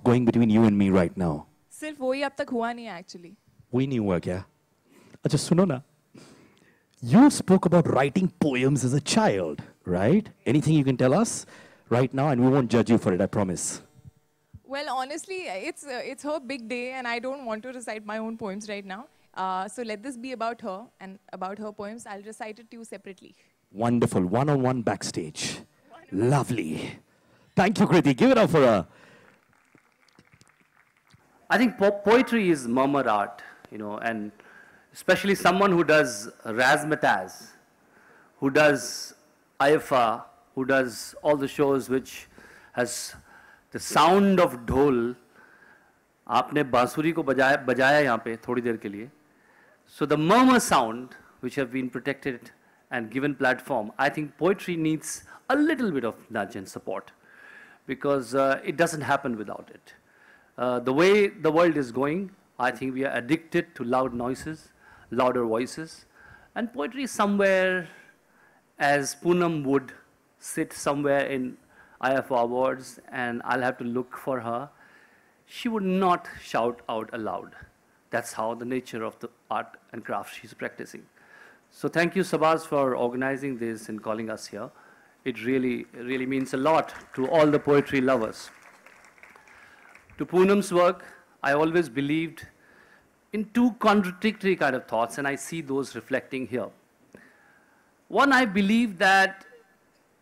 going between you and me right now? सिर्फ वही अब तक हुआ नहीं actually. We नहीं हुआ क्या? अच्छा सुनो ना. You spoke about writing poems as a child, right? Anything you can tell us right now, and we won't judge you for it, I promise. Well, honestly, it's her big day, and I don't want to recite my own poems right now. So let this be about her and about her poems. I'll recite it to you separately. Wonderful. One-on-one backstage. Lovely. Thank you, Kirti. Give it up for her. I think poetry is murmur art, you know, and especially someone who does razzmatazz, who does IFA, who does all the shows which has the sound of dhol. आपने बांसुरी को बजाया यहाँ पे थोड़ी देर के लिए. So the murmur sound, which have been protected and given platform, I think poetry needs a little bit of nudge and support, because it doesn't happen without it. The way the world is going, I think we are addicted to loud noises, louder voices, and poetry is somewhere, as Poonam would sit somewhere in IFA awards, and I'll have to look for her. She would not shout out aloud. That's how the nature of the art and craft she's practicing. So thank you, Sabaz, for organizing this and calling us here. It really, really means a lot to all the poetry lovers. To Poonam's work, I always believed in two contradictory kind of thoughts, and I see those reflecting here. One, I believe that,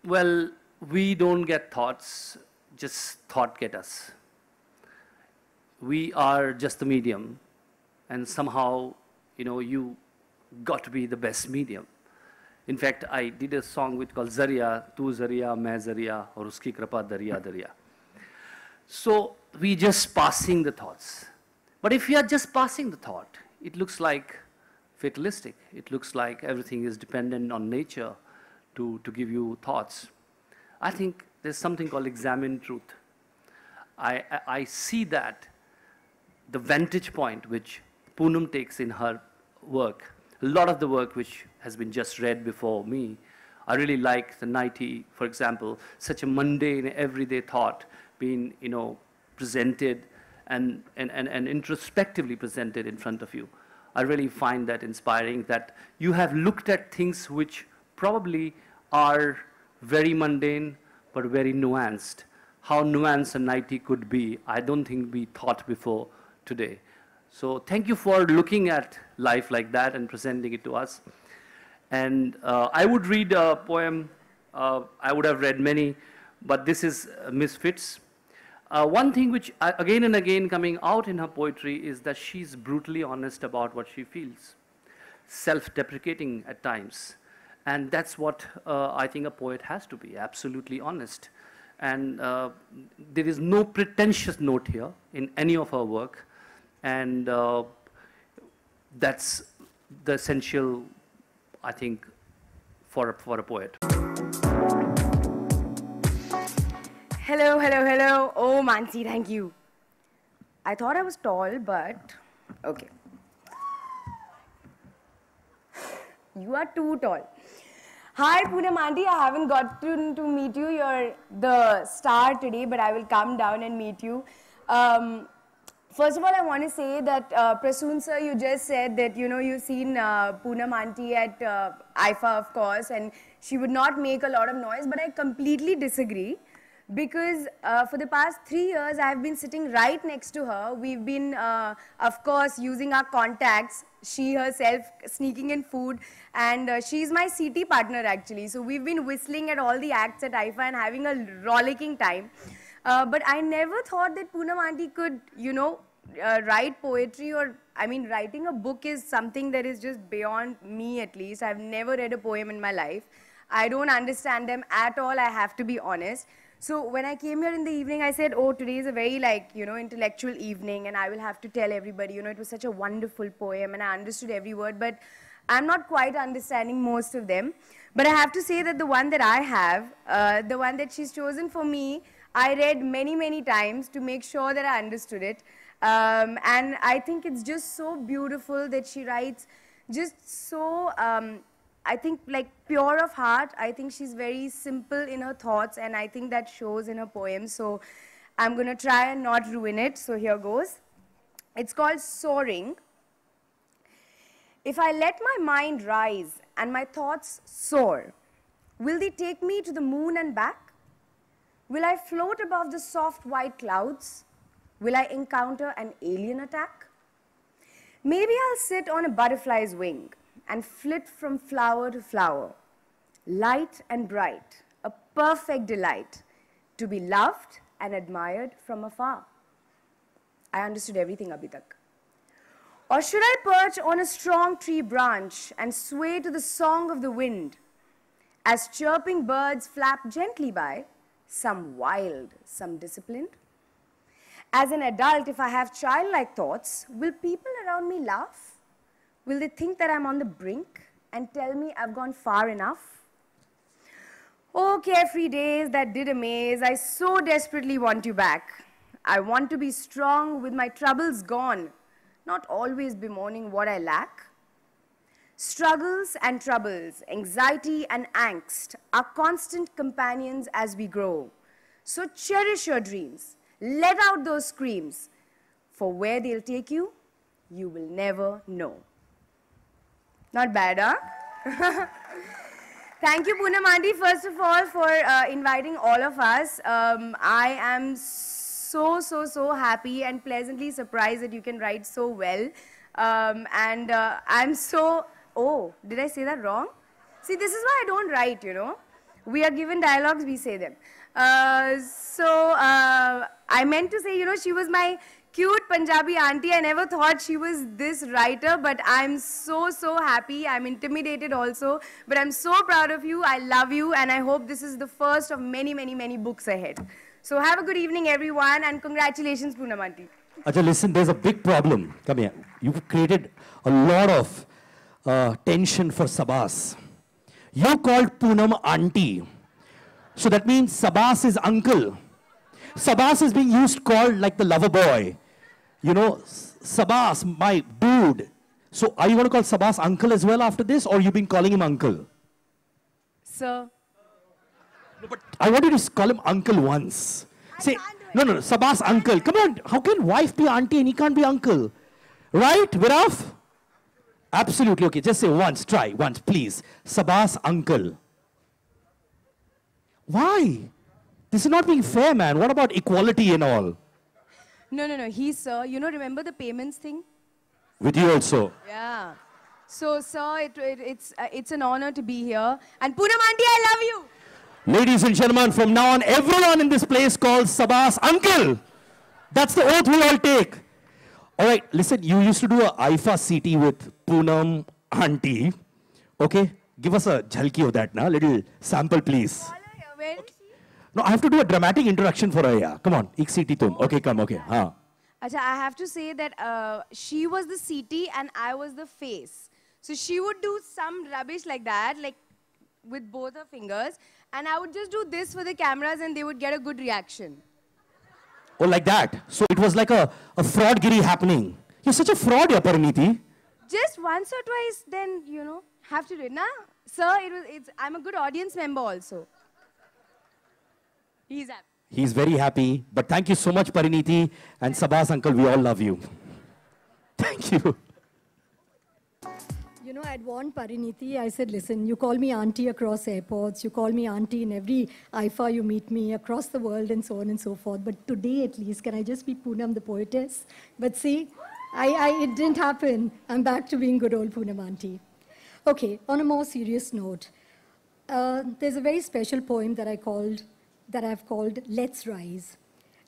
well, we don't get thoughts, just thought get us. We are just the medium, and somehow, you know, you got to be the best medium. In fact, I did a song which called Zariya, Tu Zariya, Main Zariya, aur Uski Kripa Darya Darya. So we just passing the thoughts. But if we are just passing the thought, it looks like fatalistic. It looks like everything is dependent on nature to give you thoughts. I think there's something called examine truth. I see that the vantage point which Poonam takes in her work, a lot of the work which has been just read before me, I really like the 90, for example, such a mundane, everyday thought being, you know, presented and introspectively presented in front of you. I really find that inspiring, that you have looked at things which probably are very mundane but very nuanced. How nuanced a 90 could be, I don't think we thought before today. So thank you for looking at life like that and presenting it to us. And I would read a poem. I would have read many, but this is Misfits. One thing which again and again coming out in her poetry is that she's brutally honest about what she feels, self-deprecating at times. And that's what I think a poet has to be, absolutely honest. And there is no pretentious note here in any of her work. And that's the essential, I think, for a poet. Hello, hello, hello. Oh, Mansi, thank you. I thought I was tall, but okay. You are too tall. Hi, Poonam Auntie. I haven't gotten to meet you. You're the star today, but I will come down and meet you. First of all, I want to say that, Prasoon sir, you just said that, you know, you've seen Poonam Auntie at IFA, of course, and she would not make a lot of noise, but I completely disagree. Because for the past 3 years, I have been sitting right next to her. We've been, of course, using our contacts, she herself sneaking in food, and she's my CT partner, actually. So we've been whistling at all the acts at IFA and having a rollicking time. But I never thought that Poonam Auntie could, you know, write poetry, or, I mean, writing a book is something that is just beyond me, at least. I've never read a poem in my life. I don't understand them at all, I have to be honest. So when I came here in the evening, I said, oh, today is a very, like, you know, intellectual evening, and I will have to tell everybody, you know, it was such a wonderful poem, and I understood every word, but I'm not quite understanding most of them. But I have to say that the one that I have, the one that she's chosen for me, I read many, many times to make sure that I understood it. And I think it's just so beautiful that she writes just so, I think, like, pure of heart. I think she's very simple in her thoughts, and I think that shows in her poems. So I'm going to try and not ruin it, so here goes. It's called Soaring. If I let my mind rise and my thoughts soar, will they take me to the moon and back? Will I float above the soft white clouds? Will I encounter an alien attack? Maybe I'll sit on a butterfly's wing and flit from flower to flower, light and bright, a perfect delight, to be loved and admired from afar. I understood everything abhi tak. Or should I perch on a strong tree branch and sway to the song of the wind, as chirping birds flap gently by, some wild, some disciplined? As an adult, if I have childlike thoughts, will people around me laugh? Will they think that I'm on the brink and tell me I've gone far enough? Oh, carefree days that did amaze, I so desperately want you back. I want to be strong with my troubles gone, not always bemoaning what I lack. Struggles and troubles, anxiety and angst are constant companions as we grow. So cherish your dreams. Let out those screams. For where they'll take you, you will never know. Not bad, huh? Thank you, Poonam Aunty, first of all, for inviting all of us. I am so happy and pleasantly surprised that you can write so well. I'm so... Oh, did I say that wrong? See, this is why I don't write, you know. We are given dialogues, we say them. I meant to say, you know, she was my cute Punjabi auntie. I never thought she was this writer, but I'm so happy. I'm intimidated also, but I'm so proud of you. I love you, and I hope this is the first of many books ahead. So have a good evening, everyone, and congratulations, Poonam Aunty. Acha, listen, there's a big problem. Come here. You've created a lot of tension for Sabas. You called Poonam Auntie. So that means Sabas is uncle. Sabas is being called like the lover boy. You know, Sabas, my dude. So are you going to call Sabas uncle as well after this, or you've been calling him uncle? Sir. No, but I want you to call him uncle once. Say, no, Sabas uncle. Come on, how can wife be auntie and he can't be uncle? Right, Viraf? Absolutely, okay, just say once, try, once, please. Sabas uncle. Why? This is not being fair, man. What about equality and all? No, he's sir. You know, remember the payments thing? With you also. Yeah. So, sir, it's an honor to be here. And Poonam Aunty, I love you. Ladies and gentlemen, from now on, everyone in this place calls Sabas uncle. That's the oath we all take. All right, listen, you used to do a IFA CT with Poonam Aunty. Okay, give us a jhalki of that now, little sample, please. Where is she? No, I have to do a dramatic introduction for her. Yeah. Come on, ek CT tum. Okay, come, okay. Haan. Acha, I have to say that she was the CT and I was the face. So she would do some rubbish like that, like with both her fingers, and I would just do this for the cameras and they would get a good reaction. Oh, like that. So it was like a fraudgiri happening. You're such a fraud, yeah, Parineeti. Just once or twice, then, you know, have to do it. Nah, sir, I'm a good audience member also. He's happy. He's very happy. But thank you so much, Parineeti. And Sabas uncle, we all love you. Thank you. You know, I'd warned Parineeti. I said, listen, you call me auntie across airports. You call me auntie in every IFA you meet me across the world and so on and so forth. But today, at least, can I just be Poonam the poetess? But see, it didn't happen. I'm back to being good old Poonam auntie. Okay, on a more serious note, there's a very special poem that I've called Let's Rise.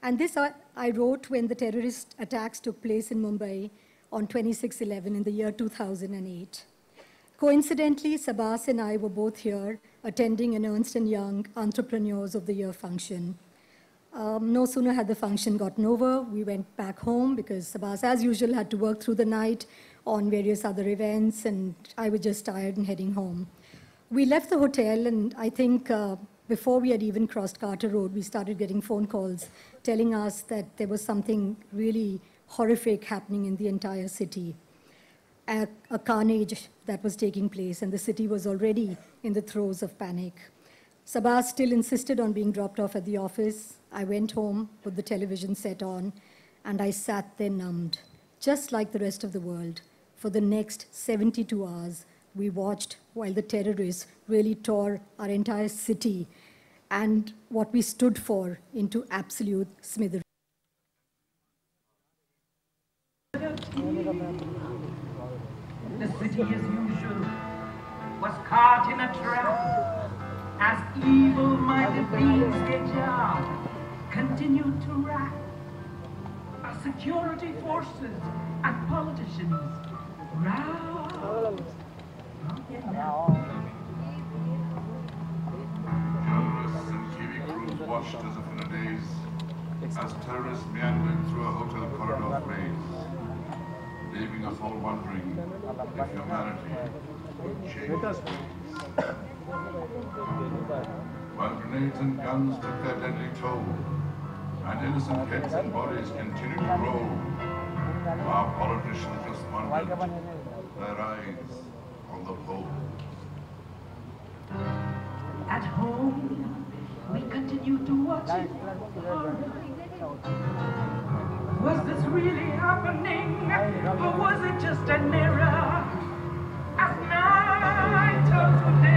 And this I wrote when the terrorist attacks took place in Mumbai on 26/11 in the year 2008. Coincidentally, Sabas and I were both here attending an Ernst & Young Entrepreneurs of the Year function. No sooner had the function gotten over, we went back home because Sabas, as usual, had to work through the night on various other events, and I was just tired and heading home. We left the hotel, and I think before we had even crossed Carter Road, we started getting phone calls telling us that there was something really horrific happening in the entire city. A carnage that was taking place, and the city was already in the throes of panic. Sabah still insisted on being dropped off at the office. I went home, put the television set on, and I sat there numbed, just like the rest of the world. For the next 72 hours, we watched while the terrorists really tore our entire city and what we stood for into absolute smithereens. The city, as usual, was caught in a trap as evil-minded beings continued to rat. Our security forces and politicians roused. Journalists and TV crews watched as if in a daze, as terrorists meandered through a hotel corridor maze, leaving us all wondering if humanity would change its ways. While grenades and guns took their deadly toll, and innocent heads and bodies continued to roll, our politicians responded, their eyes on the pole. At home, we continued to watch it. Was this really happening, or was it just an error? As night turns to day,